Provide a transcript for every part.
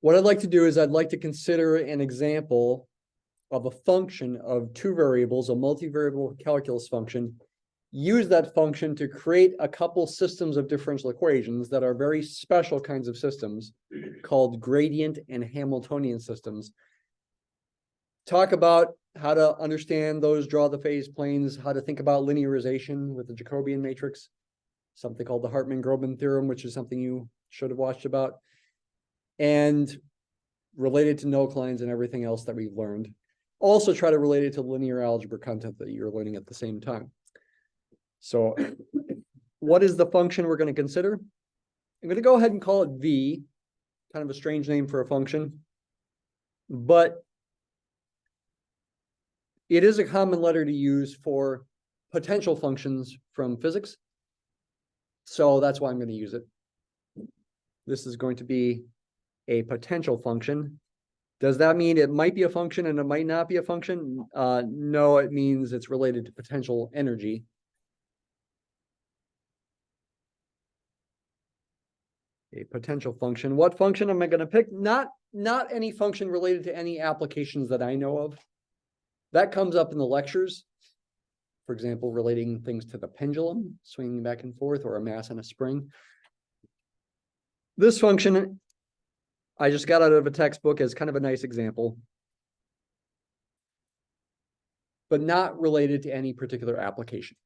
What I'd like to do is I'd like to consider an example of a function of two variables, a multivariable calculus function, use that function to create a couple systems of differential equations that are very special kinds of systems called gradient and Hamiltonian systems. Talk about how to understand those, draw the phase planes, how to think about linearization with the Jacobian matrix, something called the Hartman-Grobman theorem, which is something you should have watched about, and related to nullclines and everything else that we've learned. Also try to relate it to linear algebra content that you're learning at the same time. So what is the function we're going to consider? I'm going to go ahead and call it V, kind of a strange name for a function, but it is a common letter to use for potential functions from physics. So that's why I'm going to use it. This is going to be a potential function. Does that mean it might be a function and it might not be a function? No, it means it's related to potential energy. A potential function. What function am I going to pick? Not any function related to any applications that I know of. That comes up in the lectures. For example, relating things to the pendulum, swinging back and forth, or a mass and a spring. This function, I just got out of a textbook as kind of a nice example, but not related to any particular application.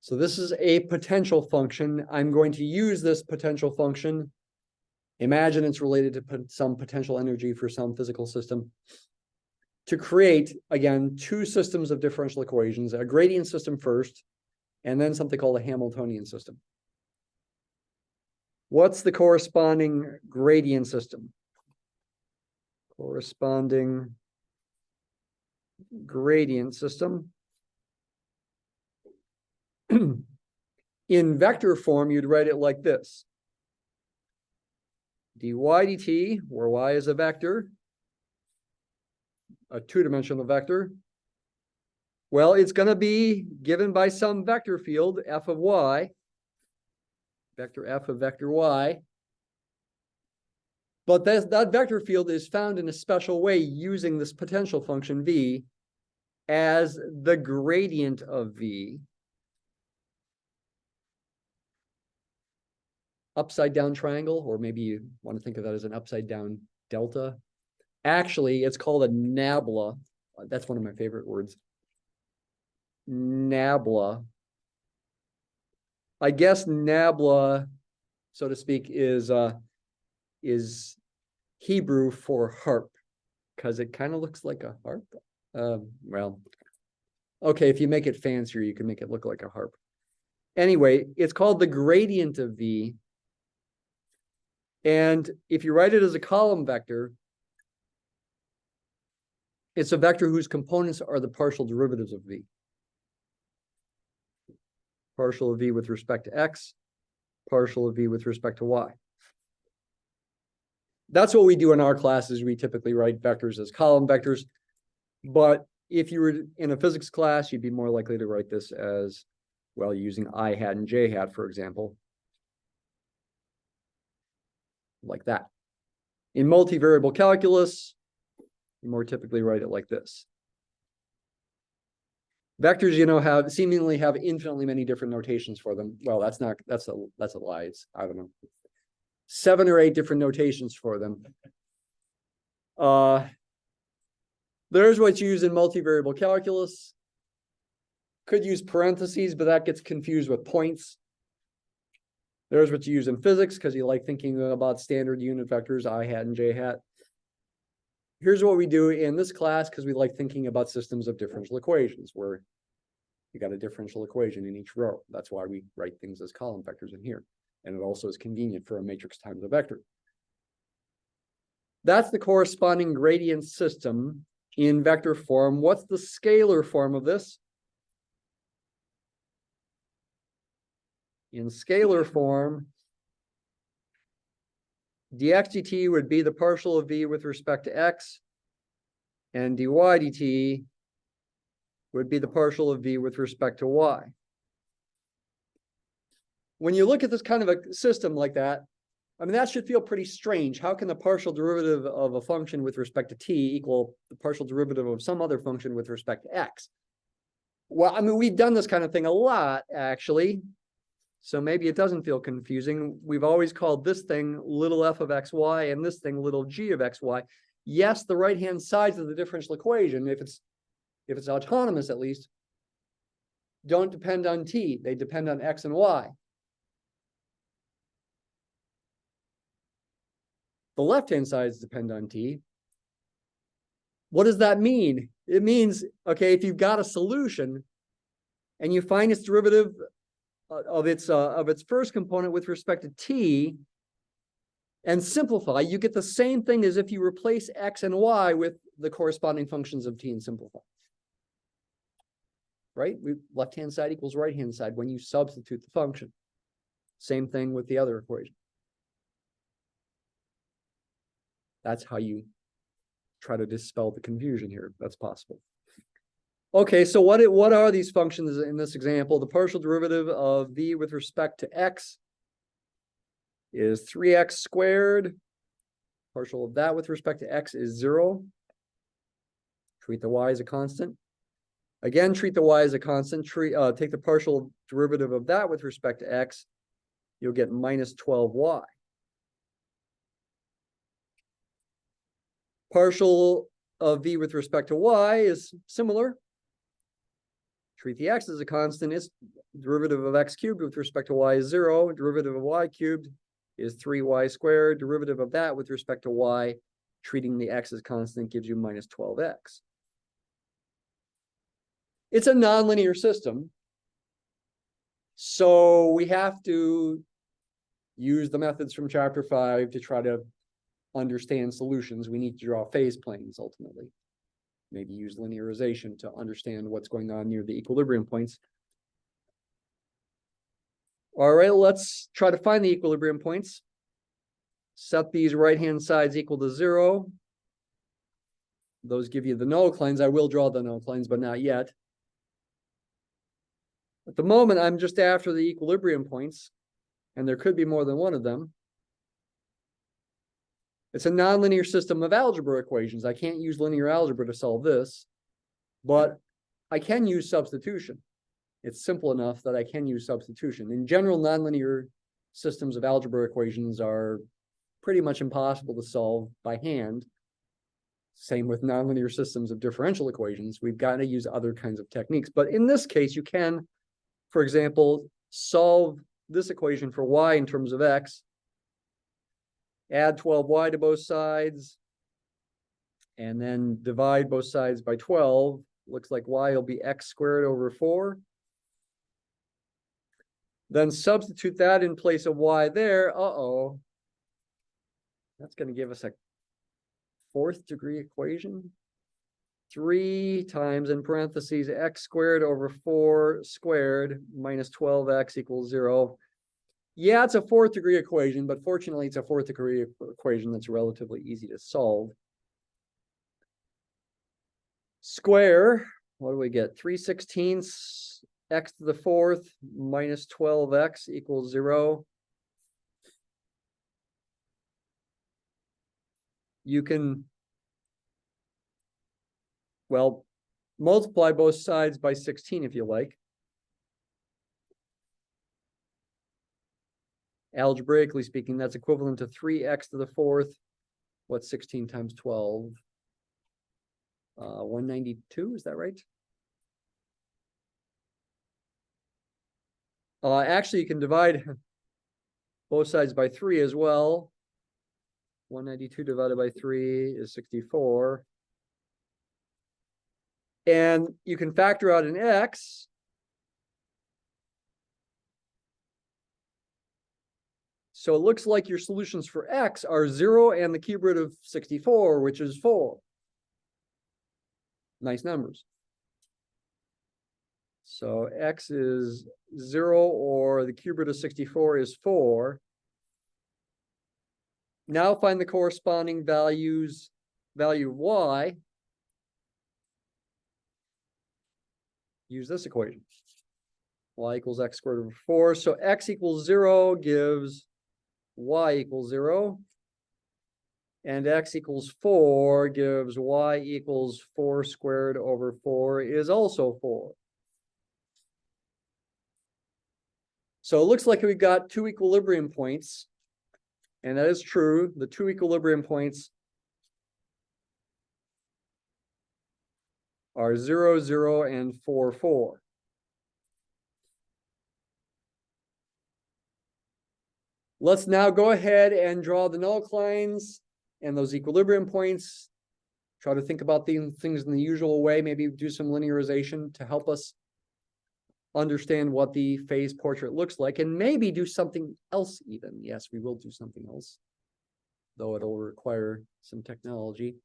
So this is a potential function. I'm going to use this potential function. Imagine it's related to some potential energy for some physical system to create, again, two systems of differential equations, a gradient system first, and then something called a Hamiltonian system. What's the corresponding gradient system? Corresponding gradient system. In vector form, you'd write it like this. dy dt, where y is a vector, a two-dimensional vector. Well, it's going to be given by some vector field, f of y, vector f of vector y. But that vector field is found in a special way using this potential function v as the gradient of v. Upside down triangle, or maybe you want to think of that as an upside down delta. Actually, it's called a nabla. That's one of my favorite words. Nabla. I guess nabla, so to speak, is Hebrew for harp, because it kind of looks like a harp. Well, okay, if you make it fancier, you can make it look like a harp. Anyway, it's called the gradient of v. And if you write it as a column vector, it's a vector whose components are the partial derivatives of v. Partial of v with respect to x, partial of v with respect to y. That's what we do in our classes. We typically write vectors as column vectors. But if you were in a physics class, you'd be more likely to write this as, well, using I hat and j hat, for example. Like that. In multivariable calculus, you more typically write it like this. Vectors, you know, seemingly have infinitely many different notations for them. Well, that's a lie. It's, I don't know, 7 or 8 different notations for them. There's what's used in multivariable calculus. Could use parentheses, but that gets confused with points. There's what you use in physics, because you like thinking about standard unit vectors, I hat and j hat. Here's what we do in this class, because we like thinking about systems of differential equations, where you got a differential equation in each row. That's why we write things as column vectors in here. And it also is convenient for a matrix times a vector. That's the corresponding gradient system in vector form. What's the scalar form of this? In scalar form, dx dt would be the partial of v with respect to x, and dy dt would be the partial of v with respect to y. When you look at this kind of a system like that, I mean, that should feel pretty strange. How can the partial derivative of a function with respect to t equal the partial derivative of some other function with respect to x? Well, I mean, we've done this kind of thing a lot, actually. So maybe it doesn't feel confusing. We've always called this thing little f of xy and this thing little g of xy. Yes, the right-hand sides of the differential equation, if it's autonomous at least, don't depend on t. They depend on x and y. The left-hand sides depend on t. What does that mean? It means, okay, if you've got a solution and you find its derivative of its first component with respect to t and simplify, you get the same thing as if you replace x and y with the corresponding functions of t and simplify. Right? Left-hand side equals right-hand side when you substitute the function. Same thing with the other equation. That's how you try to dispel the confusion here. That's possible. Okay, so what are these functions in this example? The partial derivative of v with respect to x is 3x squared. Partial of that with respect to x is 0. Treat the y as a constant. Again, treat the y as a constant. Take the partial derivative of that with respect to x. You'll get minus 12y. Partial of v with respect to y is similar. Treat the x as a constant. Its derivative of x cubed with respect to y is 0. Derivative of y cubed is 3y squared. Derivative of that with respect to y, treating the x as constant, gives you minus 12x. It's a nonlinear system, so we have to use the methods from chapter 5 to try to understand solutions. We need to draw phase planes ultimately. Maybe use linearization to understand what's going on near the equilibrium points. All right, let's try to find the equilibrium points. Set these right-hand sides equal to 0. Those give you the nullclines. I will draw the nullclines, but not yet. At the moment, I'm just after the equilibrium points, and there could be more than one of them. It's a nonlinear system of algebra equations. I can't use linear algebra to solve this, but I can use substitution. It's simple enough that I can use substitution. In general, nonlinear systems of algebra equations are pretty much impossible to solve by hand. Same with nonlinear systems of differential equations. We've got to use other kinds of techniques. But in this case, you can, for example, solve this equation for y in terms of x. Add 12y to both sides, and then divide both sides by 12. Looks like y will be x squared over 4. Then substitute that in place of y there. Uh-oh. That's going to give us a 4th degree equation. 3 times, in parentheses, x squared over 4 squared minus 12x equals 0. Yeah, it's a 4th degree equation, but fortunately it's a 4th degree equation that's relatively easy to solve. Square, what do we get? 3/16 x to the 4th minus 12x equals 0. You can, well, multiply both sides by 16 if you like. Algebraically speaking, that's equivalent to 3x to the 4th. What's 16 times 12? 192, is that right? Actually, you can divide both sides by 3 as well. 192 divided by 3 is 64. And you can factor out an x. So it looks like your solutions for x are 0 and the cube root of 64, which is 4. Nice numbers. So x is 0 or the cube root of 64 is 4. Now find the corresponding value of y. Use this equation. Y equals x squared over 4. So x equals 0 gives y equals 0. And x equals 4 gives y equals 4 squared over 4 is also 4. So it looks like we've got two equilibrium points. And that is true. The two equilibrium points are 0, 0, and 4, 4. Let's now go ahead and draw the nullclines and those equilibrium points. Try to think about these things in the usual way, maybe do some linearization to help us understand what the phase portrait looks like, and maybe do something else even. Yes, we will do something else, though it'll require some technology.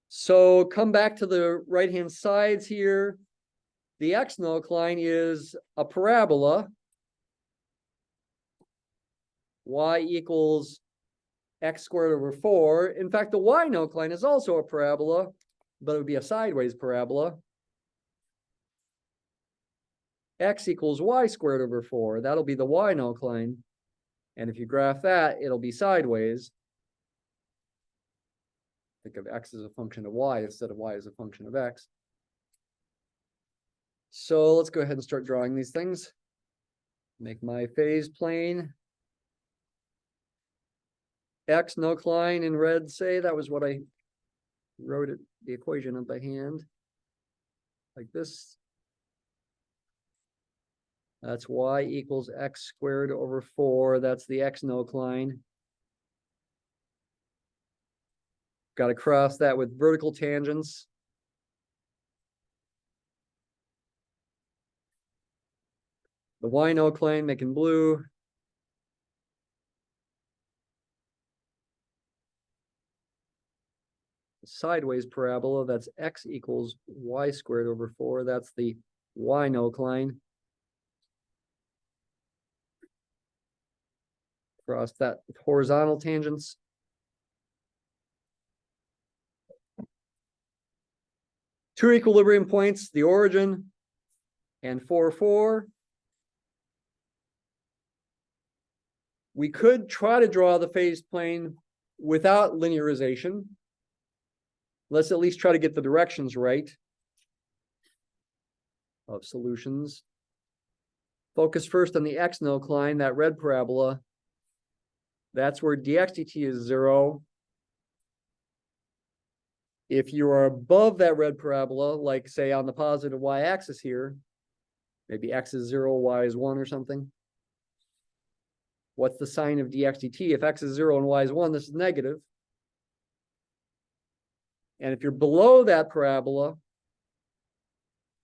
So come back to the right-hand sides here. The x nullcline is a parabola. Y equals x squared over 4. In fact, the y nullcline is also a parabola, but it would be a sideways parabola. X equals y squared over 4. That'll be the y nullcline. And if you graph that, it'll be sideways. Think of x as a function of y instead of y as a function of x. So let's go ahead and start drawing these things. Make my phase plane. X nullcline in red, say. That was what I wrote it, the equation up by hand. Like this. That's y equals x squared over 4. That's the x nullcline. Got to cross that with vertical tangents. The y nullcline making blue. Sideways parabola, that's x equals y squared over 4. That's the y nullcline. Cross that with horizontal tangents. Two equilibrium points, the origin and 4, 4. We could try to draw the phase plane without linearization. Let's at least try to get the directions right of solutions. Focus first on the x nullcline, that red parabola. That's where dx dt is 0. If you are above that red parabola, like say on the positive y-axis here, maybe x is 0, y is 1 or something. What's the sign of dx dt? If x is 0 and y is 1, this is negative. And if you're below that parabola,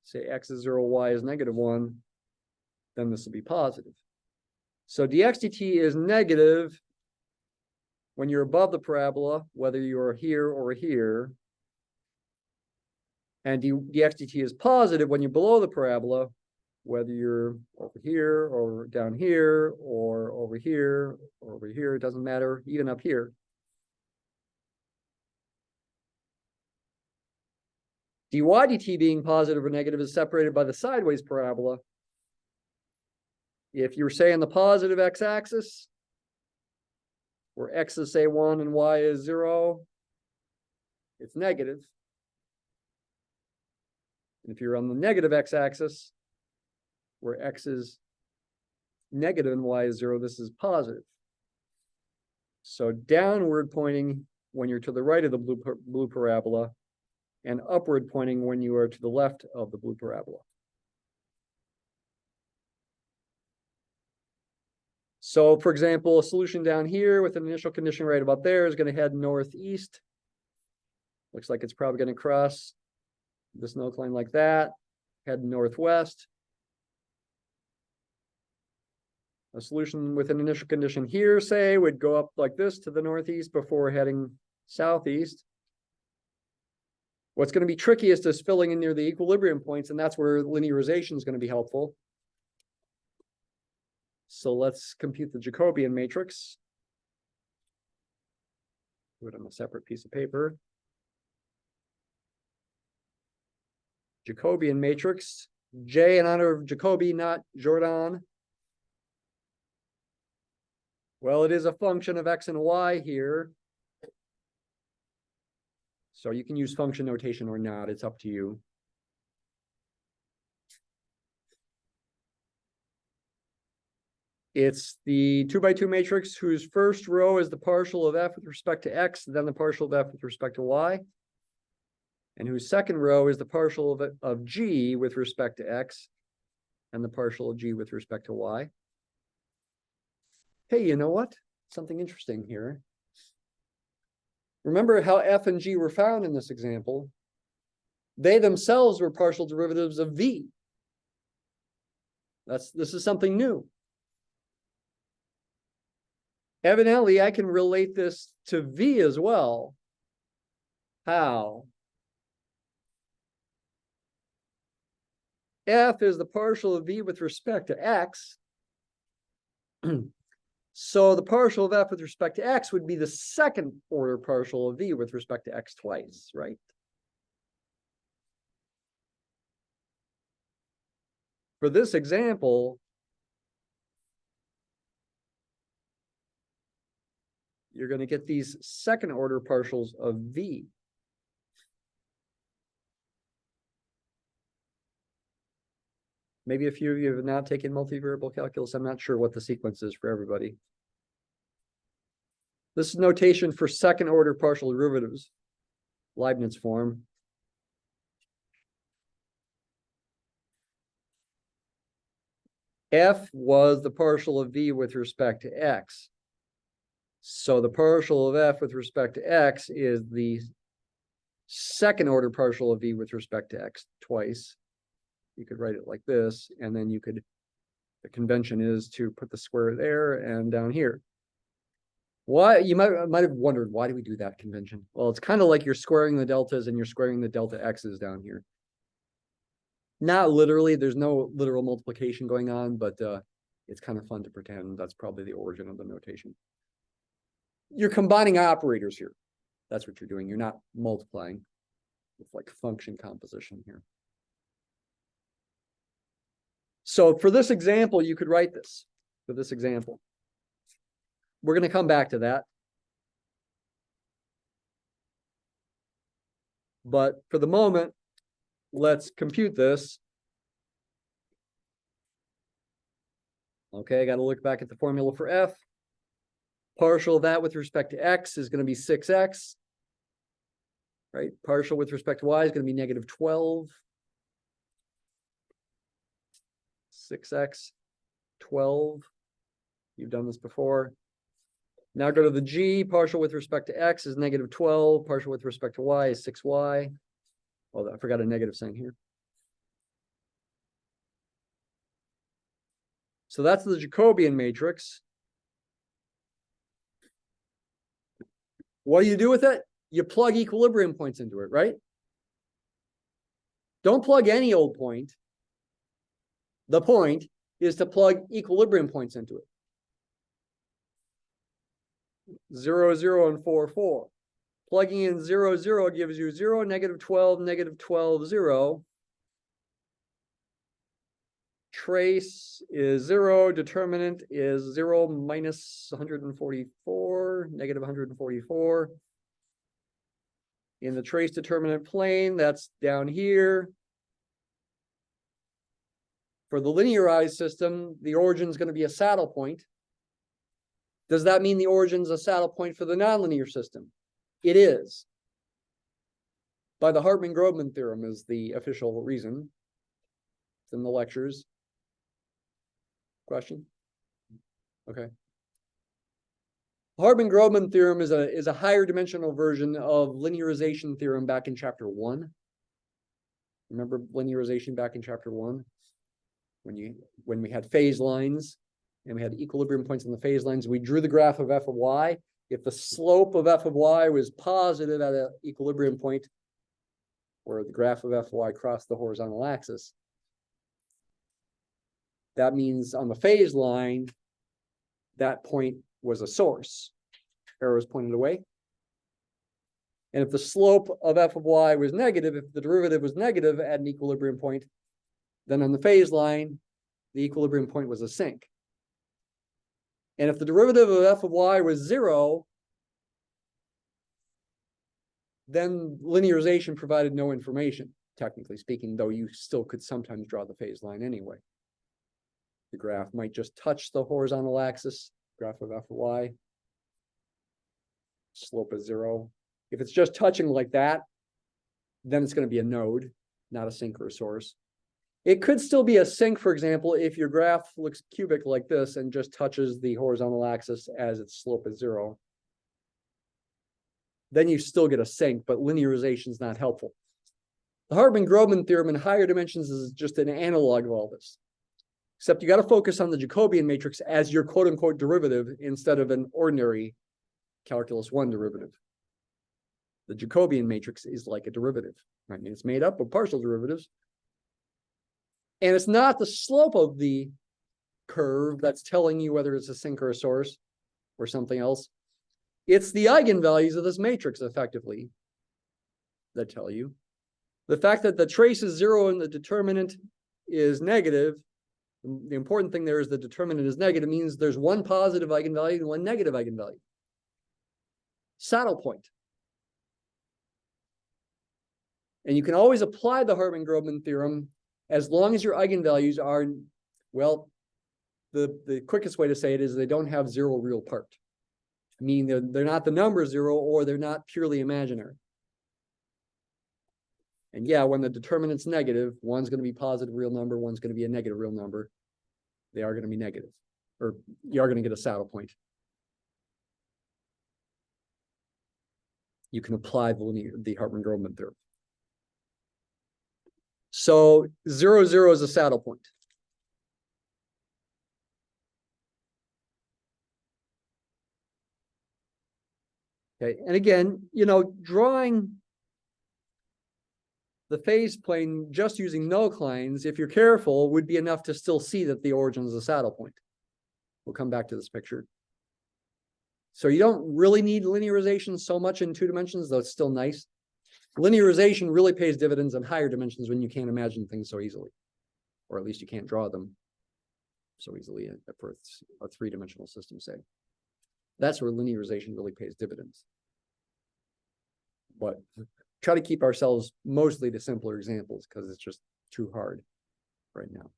say x is 0, y is negative 1, then this will be positive. So dx dt is negative when you're above the parabola, whether you're here or here. And dx dt is positive when you're below the parabola, whether you're over here or down here or over here or over here, it doesn't matter, even up here. dy dt being positive or negative is separated by the sideways parabola. If you're say on the positive x-axis, where x is say 1 and y is 0, it's negative. And if you're on the negative x-axis, where x is negative and y is 0, this is positive. So downward pointing when you're to the right of the blue parabola, and upward pointing when you are to the left of the blue parabola. So for example, a solution down here with an initial condition right about there is going to head northeast. Looks like it's probably going to cross this nullcline like that, head northwest. A solution with an initial condition here, say, would go up like this to the northeast before heading southeast. What's going to be trickiest is filling in near the equilibrium points, and that's where linearization is going to be helpful. So let's compute the Jacobian matrix. Do it on a separate piece of paper. Jacobian matrix, J in honor of Jacobi, not Jordan. Well, it is a function of x and y here. So you can use function notation or not. It's up to you. It's the 2 by 2 matrix whose first row is the partial of f with respect to x, then the partial of f with respect to y. And whose second row is the partial of g with respect to x, and the partial of g with respect to y. Hey, you know what? Something interesting here. Remember how f and g were found in this example? They themselves were partial derivatives of v. This is something new. Evidently, I can relate this to v as well. How? F is the partial of v with respect to x. So the partial of f with respect to x would be the second order partial of v with respect to x twice, right? For this example, you're going to get these second order partials of v. Maybe a few of you have not taken multivariable calculus. I'm not sure what the sequence is for everybody. This is notation for second order partial derivatives, Leibniz form. F was the partial of v with respect to x. So the partial of f with respect to x is the second order partial of v with respect to x twice. You could write it like this, and then you could, the convention is to put the square there and down here. Why, you might have wondered, why do we do that convention? Well, it's kind of like you're squaring the deltas and you're squaring the delta x's down here. Not literally, there's no literal multiplication going on, but it's kind of fun to pretend. That's probably the origin of the notation. You're combining operators here. That's what you're doing. You're not multiplying with like function composition here. So for this example, you could write this for this example. We're going to come back to that. But for the moment, let's compute this. Okay, I got to look back at the formula for f. Partial of that with respect to x is going to be 6x. Right? Partial with respect to y is going to be negative 12. 6x, 12. You've done this before. Now go to the g. Partial with respect to x is negative 12. Partial with respect to y is 6y. Oh, I forgot a negative sign here. So that's the Jacobian matrix. What do you do with it? You plug equilibrium points into it, right? Don't plug any old point. The point is to plug equilibrium points into it. 0, 0, and 4, 4. Plugging in 0, 0 gives you 0, negative 12, negative 12, 0. Trace is 0. Determinant is 0 minus 144, negative 144. In the trace determinant plane, that's down here. For the linearized system, the origin is going to be a saddle point. Does that mean the origin is a saddle point for the nonlinear system? It is. By the Hartman-Grobman theorem is the official reason. It's in the lectures. Question? Okay. Hartman-Grobman theorem is a higher dimensional version of linearization theorem back in chapter 1. Remember linearization back in chapter 1? When we had phase lines and we had equilibrium points on the phase lines, we drew the graph of f of y. If the slope of f of y was positive at an equilibrium point, where the graph of f of y crossed the horizontal axis, that means on the phase line, that point was a source. Arrow is pointed away. And if the slope of f of y was negative, if the derivative was negative at an equilibrium point, then on the phase line, the equilibrium point was a sink. And if the derivative of f of y was 0, then linearization provided no information, technically speaking, though you still could sometimes draw the phase line anyway. The graph might just touch the horizontal axis, graph of f of y. Slope is 0. If it's just touching like that, then it's going to be a node, not a sink or a source. It could still be a sink, for example, if your graph looks cubic like this and just touches the horizontal axis as its slope is 0. Then you still get a sink, but linearization is not helpful. The Hartman-Grobman theorem in higher dimensions is just an analog of all this. Except you got to focus on the Jacobian matrix as your quote-unquote derivative instead of an ordinary calculus 1 derivative. The Jacobian matrix is like a derivative. I mean, it's made up of partial derivatives. And it's not the slope of the curve that's telling you whether it's a sink or a source or something else. It's the eigenvalues of this matrix, effectively, that tell you. The fact that the trace is 0 and the determinant is negative, the important thing there is the determinant is negative, means there's one positive eigenvalue and one negative eigenvalue. Saddle point. And you can always apply the Hartman-Grobman theorem as long as your eigenvalues are, well, the quickest way to say it is they don't have 0 real part. I mean, they're not the number 0 or they're not purely imaginary. And yeah, when the determinant's negative, one's going to be positive real number, one's going to be a negative real number. They are going to be negative, or you are going to get a saddle point. You can apply the Hartman-Grobman theorem. So 0, 0 is a saddle point. Okay, and again, you know, drawing the phase plane just using nullclines, if you're careful, would be enough to still see that the origin is a saddle point. We'll come back to this picture. So you don't really need linearization so much in 2 dimensions, though it's still nice. Linearization really pays dividends in higher dimensions when you can't imagine things so easily, or at least you can't draw them so easily for a 3-dimensional system, say. That's where linearization really pays dividends. But try to keep ourselves mostly to simpler examples because it's just too hard right now.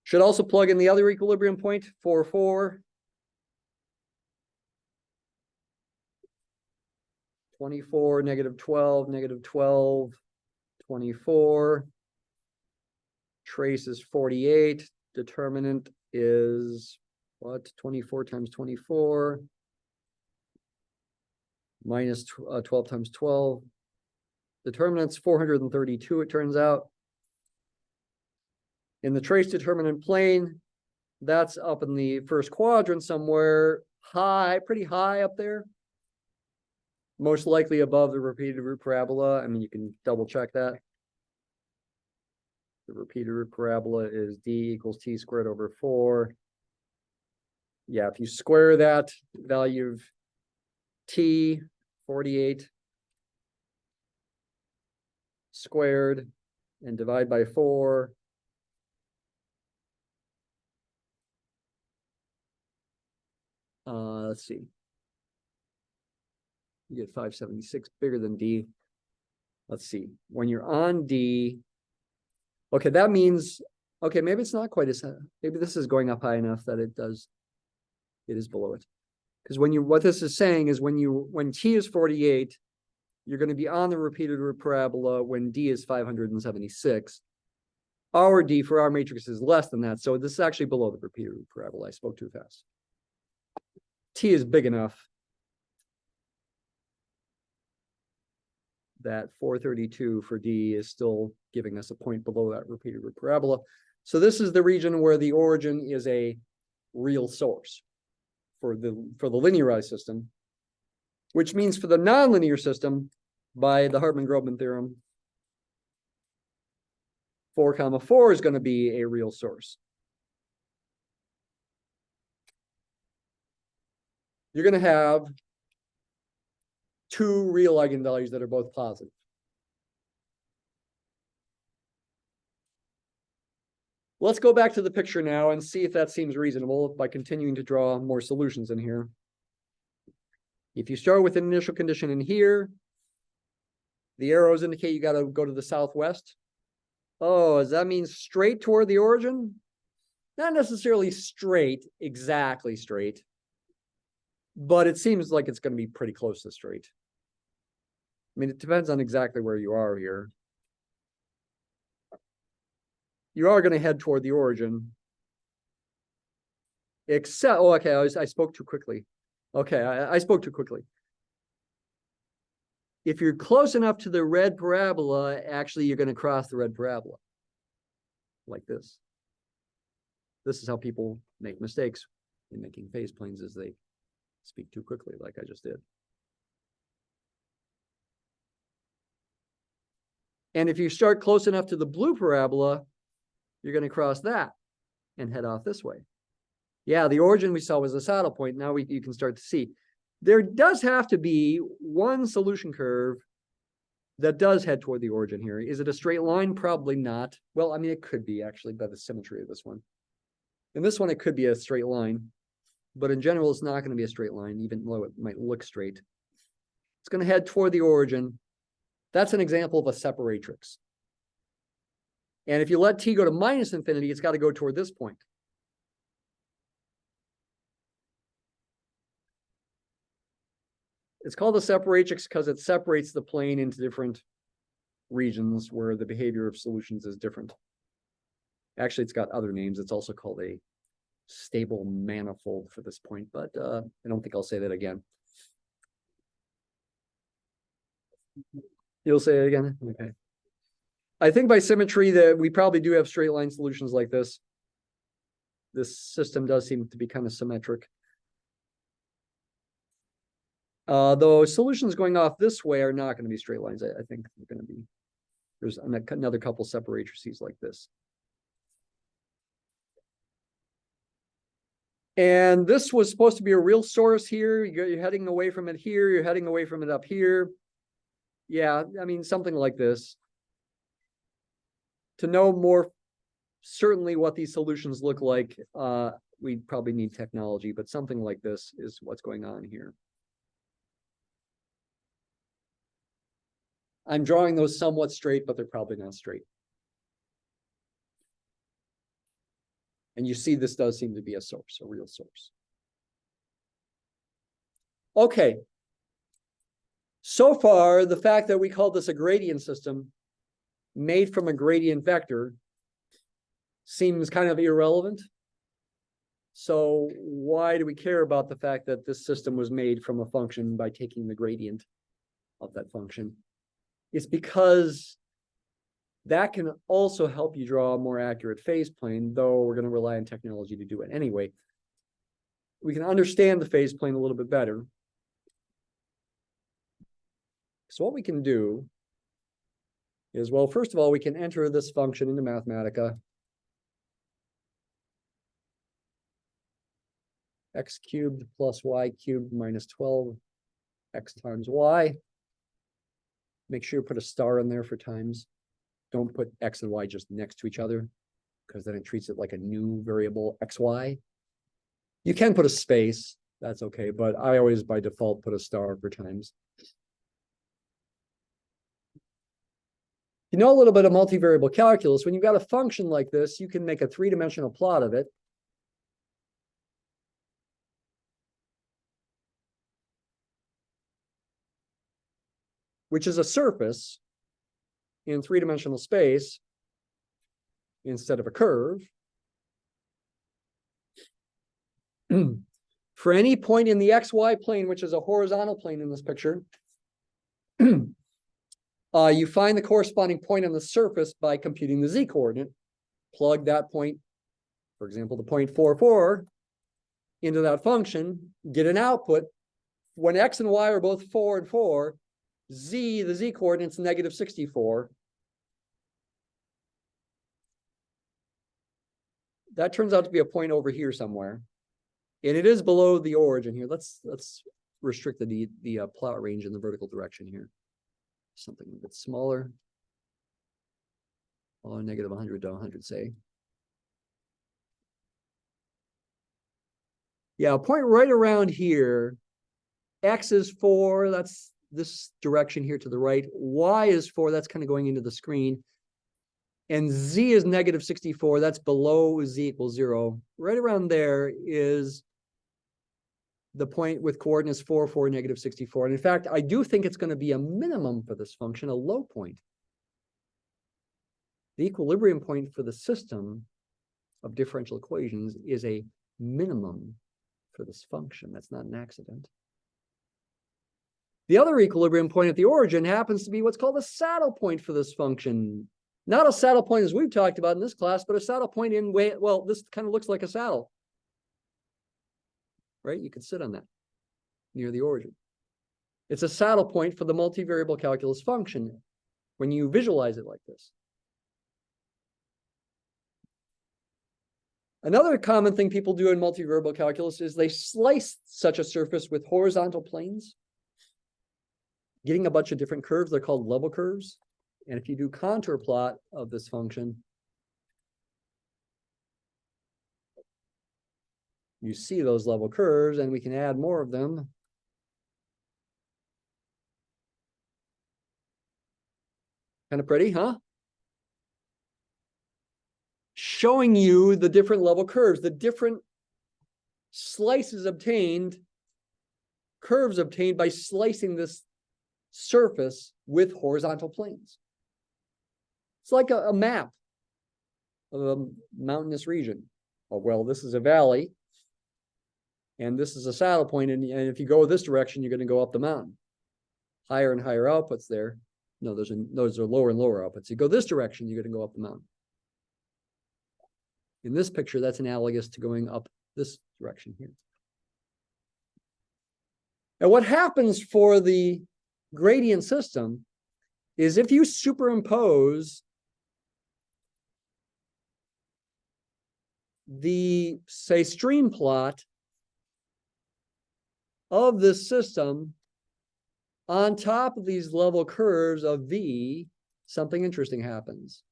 Should also plug in the other equilibrium point, 4, 4. 24, negative 12, negative 12, 24. Trace is 48. Determinant is what? 24 times 24. Minus 12 times 12. Determinant's 432, it turns out. In the trace determinant plane, that's up in the first quadrant somewhere, high, pretty high up there. Most likely above the repeated root parabola. I mean, you can double check that. The repeated root parabola is d equals t squared over 4. Yeah, if you square that value of t, 48 squared, and divide by 4, let's see. You get 576, bigger than D. Let's see. When you're on D, okay, that means, okay, maybe it's not quite as, maybe this is going up high enough that it is below it. Because what this is saying is when T is 48, you're going to be on the repeated root parabola when D is 576. Our D for our matrix is less than that, so this is actually below the repeated root parabola. I spoke too fast. T is big enough that 432 for D is still giving us a point below that repeated root parabola. So this is the region where the origin is a real source for the linearized system, which means for the nonlinear system, by the Hartman-Grobman theorem, 4, 4 is going to be a real source. You're going to have 2 real eigenvalues that are both positive. Let's go back to the picture now and see if that seems reasonable by continuing to draw more solutions in here. If you start with an initial condition in here, the arrows indicate you got to go to the southwest. Oh, does that mean straight toward the origin? Not necessarily straight, exactly straight, but it seems like it's going to be pretty close to straight. I mean, it depends on exactly where you are here. You are going to head toward the origin. Except, oh, okay, I spoke too quickly. Okay, I spoke too quickly. If you're close enough to the red parabola, actually, you're going to cross the red parabola. Like this. This is how people make mistakes in making phase planes, is they speak too quickly, like I just did. And if you start close enough to the blue parabola, you're going to cross that and head off this way. Yeah, the origin we saw was a saddle point. Now you can start to see. There does have to be one solution curve that does head toward the origin here. Is it a straight line? Probably not. Well, I mean, it could be actually by the symmetry of this one. In this one, it could be a straight line. But in general, it's not going to be a straight line, even though it might look straight. It's going to head toward the origin. That's an example of a separatrix. And if you let t go to minus infinity, it's got to go toward this point. It's called a separatrix because it separates the plane into different regions where the behavior of solutions is different. Actually, it's got other names. It's also called a stable manifold for this point, but I don't think I'll say that again. You'll say it again? Okay. I think by symmetry that we probably do have straight line solutions like this. This system does seem to be kind of symmetric. Though solutions going off this way are not going to be straight lines. I think they're going to be, there's another couple separatrices like this. And this was supposed to be a real source here. You're heading away from it here. You're heading away from it up here. Yeah, I mean, something like this. To know more certainly what these solutions look like, we probably need technology, but something like this is what's going on here. I'm drawing those somewhat straight, but they're probably not straight. And you see this does seem to be a source, a real source. Okay. So far, the fact that we call this a gradient system made from a gradient vector seems kind of irrelevant. So why do we care about the fact that this system was made from a function by taking the gradient of that function? It's because that can also help you draw a more accurate phase plane, though we're going to rely on technology to do it anyway. We can understand the phase plane a little bit better. So what we can do is, well, first of all, we can enter this function into Mathematica. X cubed plus y cubed minus 12 x times y. Make sure you put a star in there for times. Don't put x and y just next to each other, because then it treats it like a new variable xy. You can put a space, that's okay, but I always by default put a star for times. You know a little bit of multivariable calculus. When you've got a function like this, you can make a three-dimensional plot of it. Which is a surface in three-dimensional space instead of a curve. For any point in the xy plane, which is a horizontal plane in this picture, you find the corresponding point on the surface by computing the z-coordinate. Plug that point, for example, the point 4, 4, into that function, get an output. When x and y are both 4 and 4, z, the z-coordinate's negative 64. That turns out to be a point over here somewhere. And it is below the origin here. Let's restrict the plot range in the vertical direction here. Something a bit smaller. Oh, negative 100 to 100, say. Yeah, a point right around here. X is 4, that's this direction here to the right. Y is 4, that's kind of going into the screen. And Z is negative 64, that's below Z equals 0. Right around there is the point with coordinates 4, 4, negative 64. And in fact, I do think it's going to be a minimum for this function, a low point. The equilibrium point for the system of differential equations is a minimum for this function. That's not an accident. The other equilibrium point at the origin happens to be what's called a saddle point for this function. Not a saddle point as we've talked about in this class, but a saddle point in way, well, this kind of looks like a saddle. Right? You could sit on that near the origin. It's a saddle point for the multivariable calculus function when you visualize it like this. Another common thing people do in multivariable calculus is they slice such a surface with horizontal planes, getting a bunch of different curves. They're called level curves. And if you do contour plot of this function, you see those level curves, and we can add more of them. Kind of pretty, huh? Showing you the different level curves, the different slices obtained, curves obtained by slicing this surface with horizontal planes. It's like a map of a mountainous region. Oh, well, this is a valley, and this is a saddle point, and if you go this direction, you're going to go up the mountain. Higher and higher outputs there. No, those are lower and lower outputs. You go this direction, you're going to go up the mountain. In this picture, that's analogous to going up this direction here. And what happens for the gradient system is if you superimpose the, say, stream plot of this system on top of these level curves of V, something interesting happens.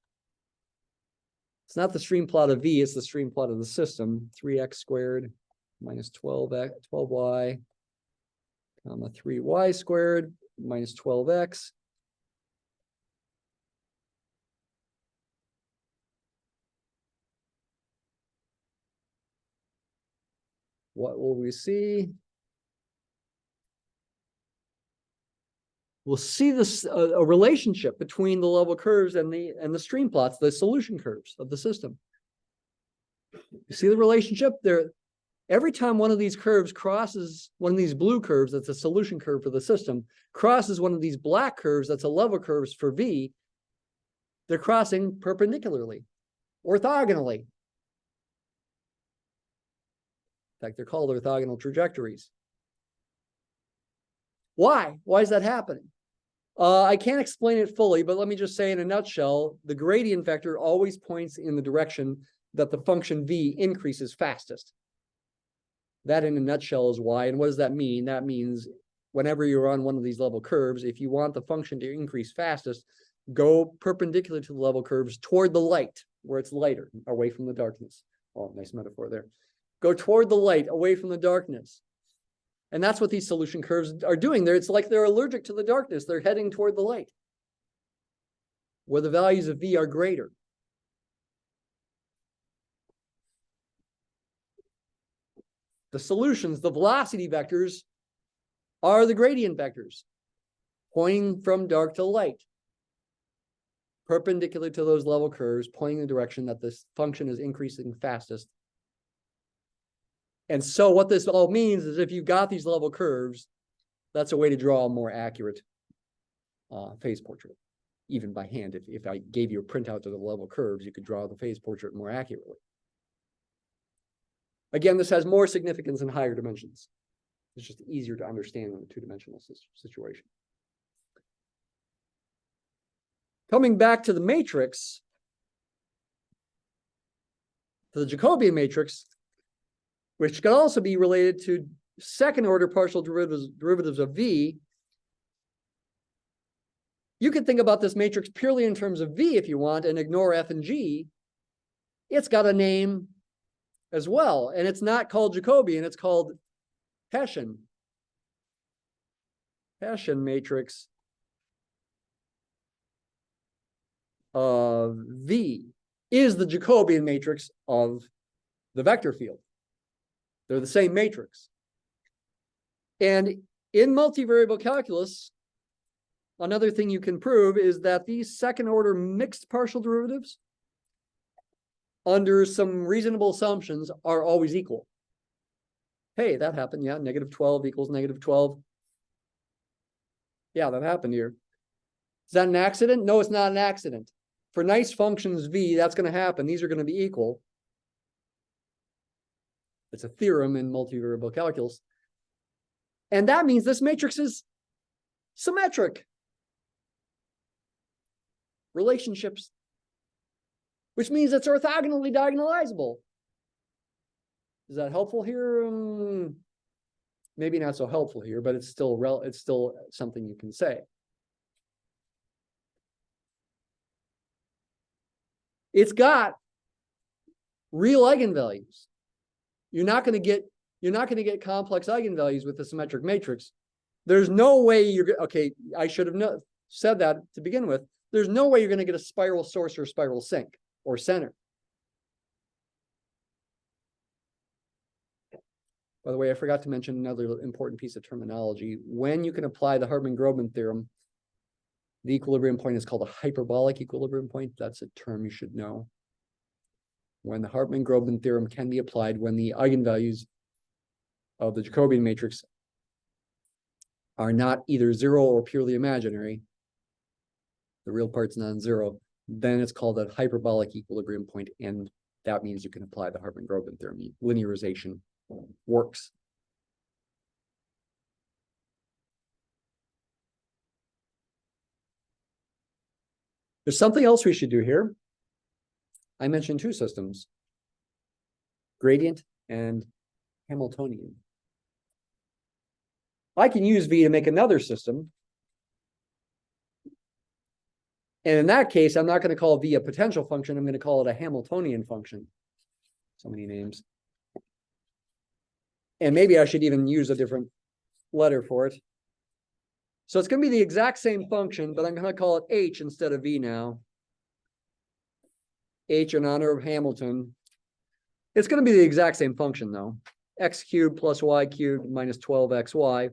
It's not the stream plot of V, it's the stream plot of the system. 3x squared minus 12y, comma 3y squared minus 12x. What will we see? We'll see this a relationship between the level curves and the stream plots, the solution curves of the system. You see the relationship there? Every time one of these curves crosses one of these blue curves, that's a solution curve for the system, crosses one of these black curves, that's a level curves for V, they're crossing perpendicularly, orthogonally. In fact, they're called orthogonal trajectories. Why? Why is that happening? I can't explain it fully, but let me just say in a nutshell, the gradient vector always points in the direction that the function V increases fastest. That in a nutshell is why. And what does that mean? That means whenever you're on one of these level curves, if you want the function to increase fastest, go perpendicular to the level curves toward the light, where it's lighter, away from the darkness. Oh, nice metaphor there. Go toward the light, away from the darkness. And that's what these solution curves are doing there. It's like they're allergic to the darkness. They're heading toward the light, where the values of V are greater. The solutions, the velocity vectors, are the gradient vectors, pointing from dark to light, perpendicular to those level curves, pointing in the direction that this function is increasing fastest. And so what this all means is if you've got these level curves, that's a way to draw a more accurate phase portrait, even by hand. If I gave you a printout of the level curves, you could draw the phase portrait more accurately. Again, this has more significance in higher dimensions. It's just easier to understand in a two-dimensional situation. Coming back to the matrix, to the Jacobian matrix, which can also be related to second-order partial derivatives of V. You could think about this matrix purely in terms of V if you want, and ignore F and G. It's got a name as well. And it's not called Jacobian, it's called Hessian. Hessian matrix of V is the Jacobian matrix of the vector field. They're the same matrix. And in multivariable calculus, another thing you can prove is that these second order mixed partial derivatives, under some reasonable assumptions, are always equal. Hey, that happened. Yeah, -12 equals -12. Yeah, that happened here. Is that an accident? No, it's not an accident. For nice functions V, that's going to happen. These are going to be equal. It's a theorem in multivariable calculus. And that means this matrix is symmetric. Relationships, which means it's orthogonally diagonalizable. Is that helpful here? Maybe not so helpful here, but it's still something you can say. It's got real eigenvalues. You're not going to get complex eigenvalues with the symmetric matrix. There's no way okay, I should have said that to begin with. There's no way you're going to get a spiral source or spiral sink or center. By the way, I forgot to mention another important piece of terminology. When you can apply the Hartman-Grobman theorem, the equilibrium point is called a hyperbolic equilibrium point. That's a term you should know. When the Hartman-Grobman theorem can be applied when the eigenvalues of the Jacobian matrix are not either zero or purely imaginary, the real part's non-zero, then it's called a hyperbolic equilibrium point, and that means you can apply the Hartman-Grobman theorem. Linearization works. There's something else we should do here. I mentioned two systems, gradient and Hamiltonian. I can use V to make another system. And in that case, I'm not going to call V a potential function. I'm going to call it a Hamiltonian function. So many names. And maybe I should even use a different letter for it. So it's going to be the exact same function, but I'm going to call it H instead of V now. H in honor of Hamilton. It's going to be the exact same function, though. X cubed plus y cubed minus 12xy.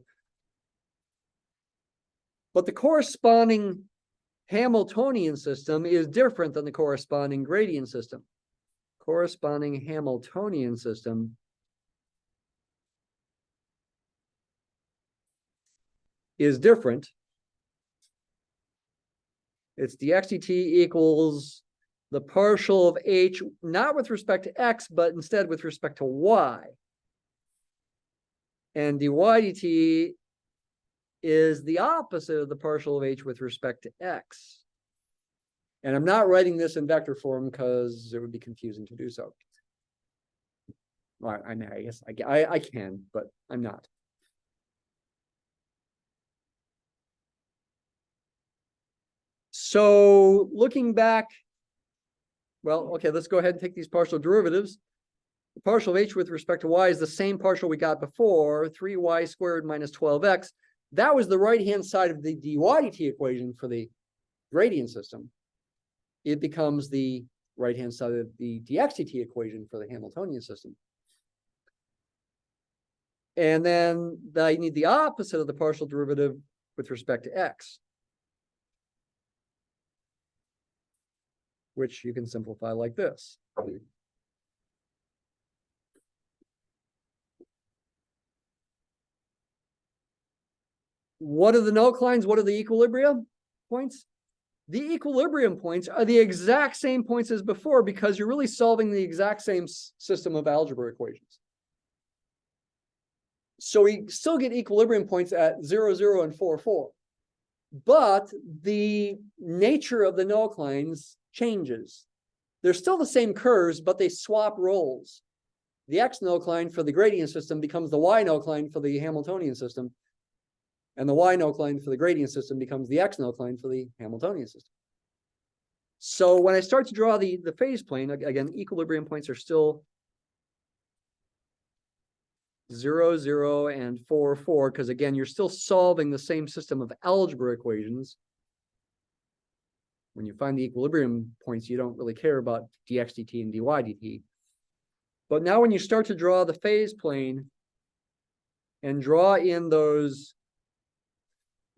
But the corresponding Hamiltonian system is different than the corresponding gradient system. Corresponding Hamiltonian system is different. It's dx dt equals the partial of h, not with respect to x, but instead with respect to y. And dy dt is the opposite of the partial of h with respect to x. And I'm not writing this in vector form because it would be confusing to do so. Well, I guess I can, but I'm not. So looking back, well, okay, let's go ahead and take these partial derivatives. The partial of h with respect to y is the same partial we got before, 3y squared minus 12x. That was the right-hand side of the dy dt equation for the gradient system. It becomes the right-hand side of the dx dt equation for the Hamiltonian system. And then I need the opposite of the partial derivative with respect to x, which you can simplify like this. What are the nullclines? What are the equilibrium points? The equilibrium points are the exact same points as before because you're really solving the exact same system of algebra equations. So we still get equilibrium points at 0, 0, and 4, 4. But the nature of the nullclines changes. They're still the same curves, but they swap roles. The x nullcline for the gradient system becomes the y nullcline for the Hamiltonian system. And the y nullcline for the gradient system becomes the x nullcline for the Hamiltonian system. So when I start to draw the phase plane, again, equilibrium points are still 0, 0, and 4, 4, because again, you're still solving the same system of algebra equations. When you find the equilibrium points, you don't really care about dx dt and dy dt. But now when you start to draw the phase plane and draw in those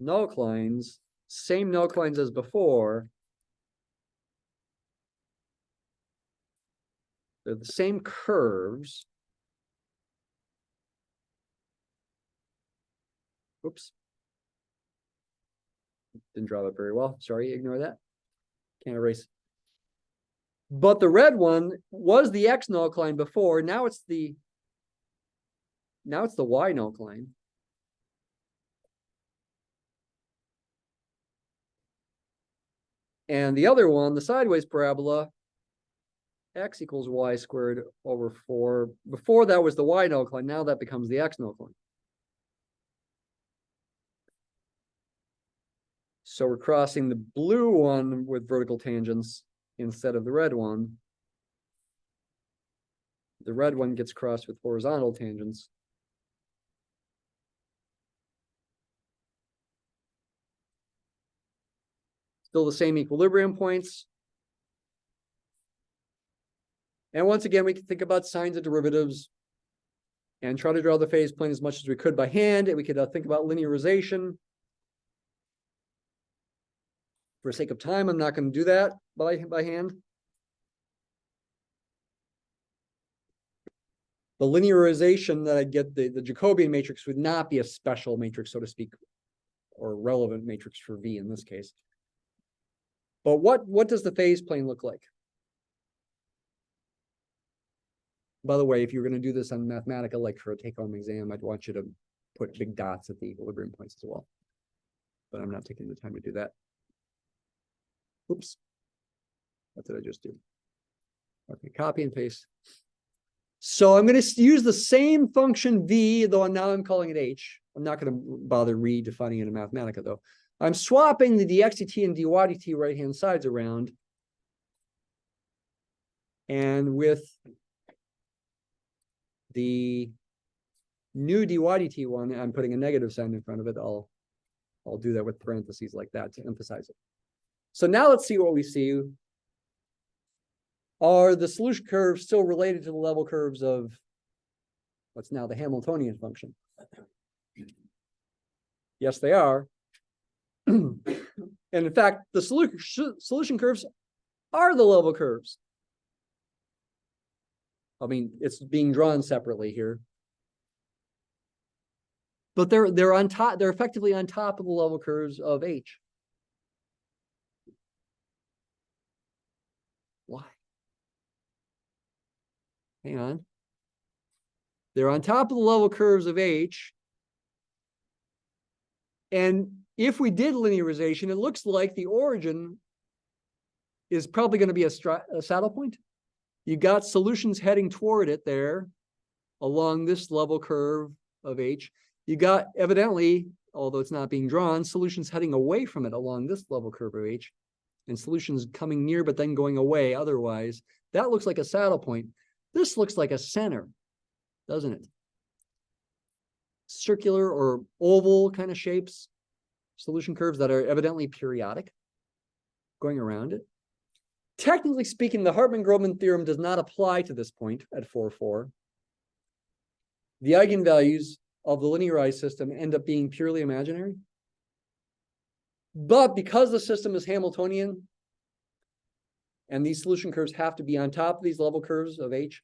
nullclines, same nullclines as before, they're the same curves. Oops. Didn't draw that very well. Sorry, ignore that. Can't erase. But the red one was the X nullcline before. Now it's the Y nullcline. And the other one, the sideways parabola, X equals Y squared over 4. Before that was the Y nullcline. Now that becomes the X nullcline. So we're crossing the blue one with vertical tangents instead of the red one. The red one gets crossed with horizontal tangents. Still the same equilibrium points. And once again, we can think about signs of derivatives and try to draw the phase plane as much as we could by hand. And we could think about linearization. For sake of time, I'm not going to do that by hand. The linearization that I get, the Jacobian matrix would not be a special matrix, so to speak, or relevant matrix for V in this case. But what does the phase plane look like? By the way, if you're going to do this on Mathematica, like for a take-home exam, I'd want you to put big dots at the equilibrium points as well. But I'm not taking the time to do that. Oops. What did I just do? Okay, copy and paste. So I'm going to use the same function V, though now I'm calling it H. I'm not going to bother redefining it in Mathematica, though. I'm swapping the dx dt and dy dt right-hand sides around. And with the new dy dt one, I'm putting a negative sign in front of it. I'll do that with parentheses like that to emphasize it. So now let's see what we see. Are the solution curves still related to the level curves of what's now the Hamiltonian function? Yes, they are. And in fact, the solution curves are the level curves. I mean, it's being drawn separately here. But they're on top, they're effectively on top of the level curves of H. Why? Hang on. They're on top of the level curves of H. And if we did linearization, it looks like the origin is probably going to be a saddle point. You got solutions heading toward it there along this level curve of H. You got evidently, although it's not being drawn, solutions heading away from it along this level curve of H, and solutions coming near but then going away otherwise. That looks like a saddle point. This looks like a center, doesn't it? Circular or oval kind of shapes, solution curves that are evidently periodic, going around it. Technically speaking, the Hartman-Grobman theorem does not apply to this point at 4, 4. The eigenvalues of the linearized system end up being purely imaginary. But because the system is Hamiltonian, and these solution curves have to be on top of these level curves of H,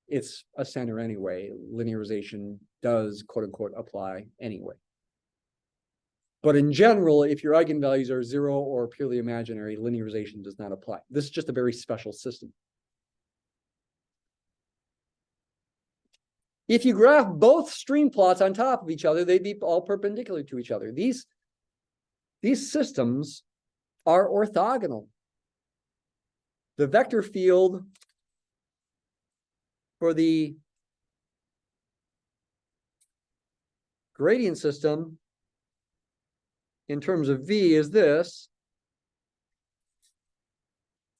it's a center anyway. Linearization does, quote unquote, apply anyway. But in general, if your eigenvalues are 0 or purely imaginary, linearization does not apply. This is just a very special system. If you graph both stream plots on top of each other, they'd be all perpendicular to each other. These systems are orthogonal. The vector field for the gradient system in terms of V is this.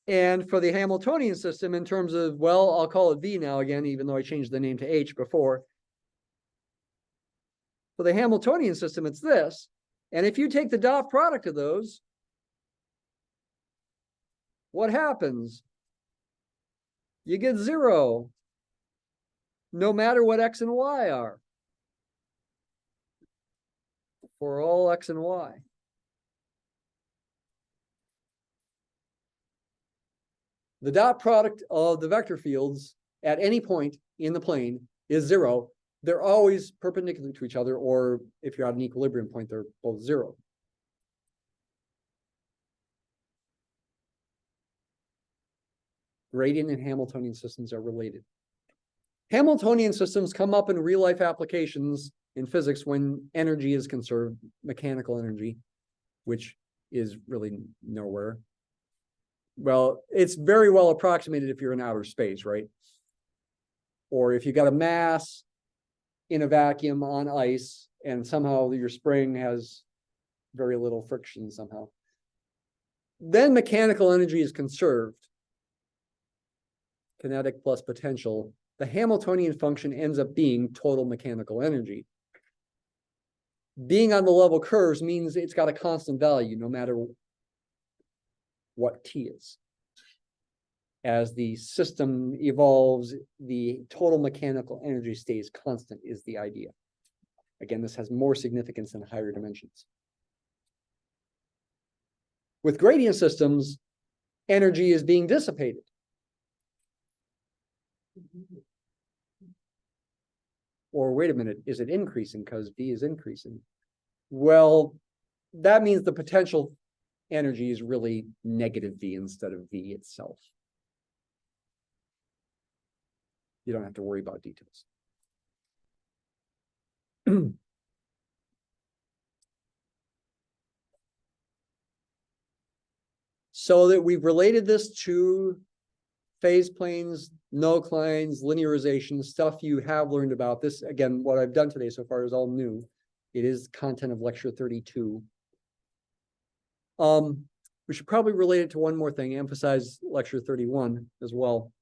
And for the Hamiltonian system in terms of, well, I'll call it V now again, even though I changed the name to H before. For the Hamiltonian system, it's this. And if you take the dot product of those, what happens? You get 0, no matter what x and y are, for all x and y. The dot product of the vector fields at any point in the plane is 0. They're always perpendicular to each other, or if you're at an equilibrium point, they're both 0. Gradient and Hamiltonian systems are related. Hamiltonian systems come up in real-life applications in physics when energy is conserved, mechanical energy, which is really nowhere. Well, it's very well approximated if you're in outer space, right? Or if you got a mass in a vacuum on ice and somehow your spring has very little friction somehow, then mechanical energy is conserved. Kinetic plus potential. The Hamiltonian function ends up being total mechanical energy. Being on the level curves means it's got a constant value no matter what t is. As the system evolves, the total mechanical energy stays constant is the idea. Again, this has more significance in higher dimensions. With gradient systems, energy is being dissipated. Or wait a minute, is it increasing because V is increasing? Well, that means the potential energy is really negative V instead of V itself. You don't have to worry about details. So that we've related this to phase planes, nullclines, linearization, stuff you have learned about. This, again, what I've done today so far is all new. It is content of lecture 32. We should probably relate it to one more thing, emphasize lecture 31 as well.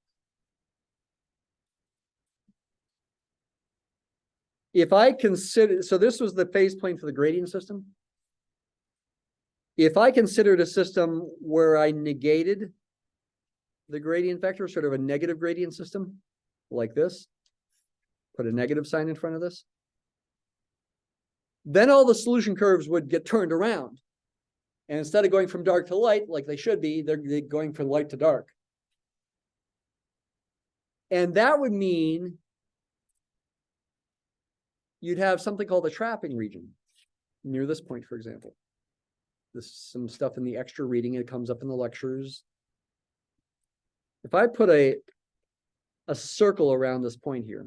If I consider, so this was the phase plane for the gradient system. If I considered a system where I negated the gradient vector, sort of a negative gradient system, like this, put a negative sign in front of this, then all the solution curves would get turned around. And instead of going from dark to light, like they should be, they're going from light to dark. And that would mean you'd have something called a trapping region near this point, for example. This is some stuff in the extra reading. It comes up in the lectures. If I put a circle around this point here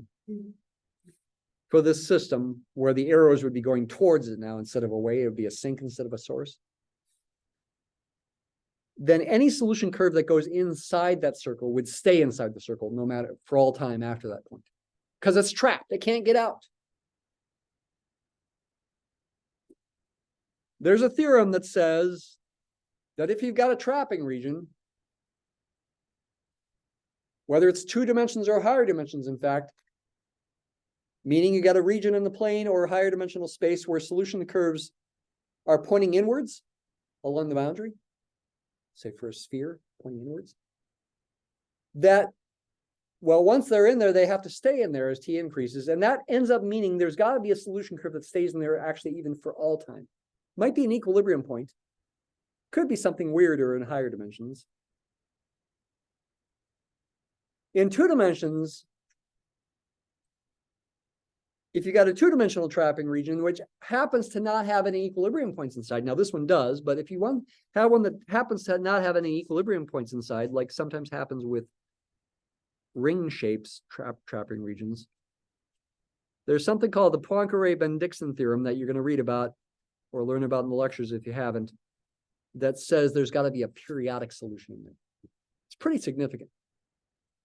for this system where the arrows would be going towards it now instead of away, it would be a sink instead of a source. Then any solution curve that goes inside that circle would stay inside the circle no matter for all time after that point, because it's trapped. It can't get out. There's a theorem that says that if you've got a trapping region, whether it's 2 dimensions or higher dimensions, in fact, meaning you got a region in the plane or higher dimensional space where solution curves are pointing inwards along the boundary, say for a sphere pointing inwards, that, well, once they're in there, they have to stay in there as t increases. And that ends up meaning there's got to be a solution curve that stays in there actually even for all time. Might be an equilibrium point. Could be something weirder in higher dimensions. In 2 dimensions, if you got a 2-dimensional trapping region, which happens to not have any equilibrium points inside, now this one does, but if you have one that happens to not have any equilibrium points inside, like sometimes happens with ring shapes, trapping regions, there's something called the Poincare-Bendixson theorem that you're going to read about or learn about in the lectures if you haven't, that says there's got to be a periodic solution in there. It's pretty significant.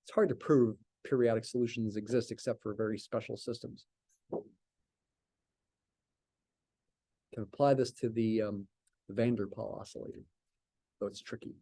It's hard to prove periodic solutions exist except for very special systems. Can apply this to the van der Pol oscillator, though it's tricky.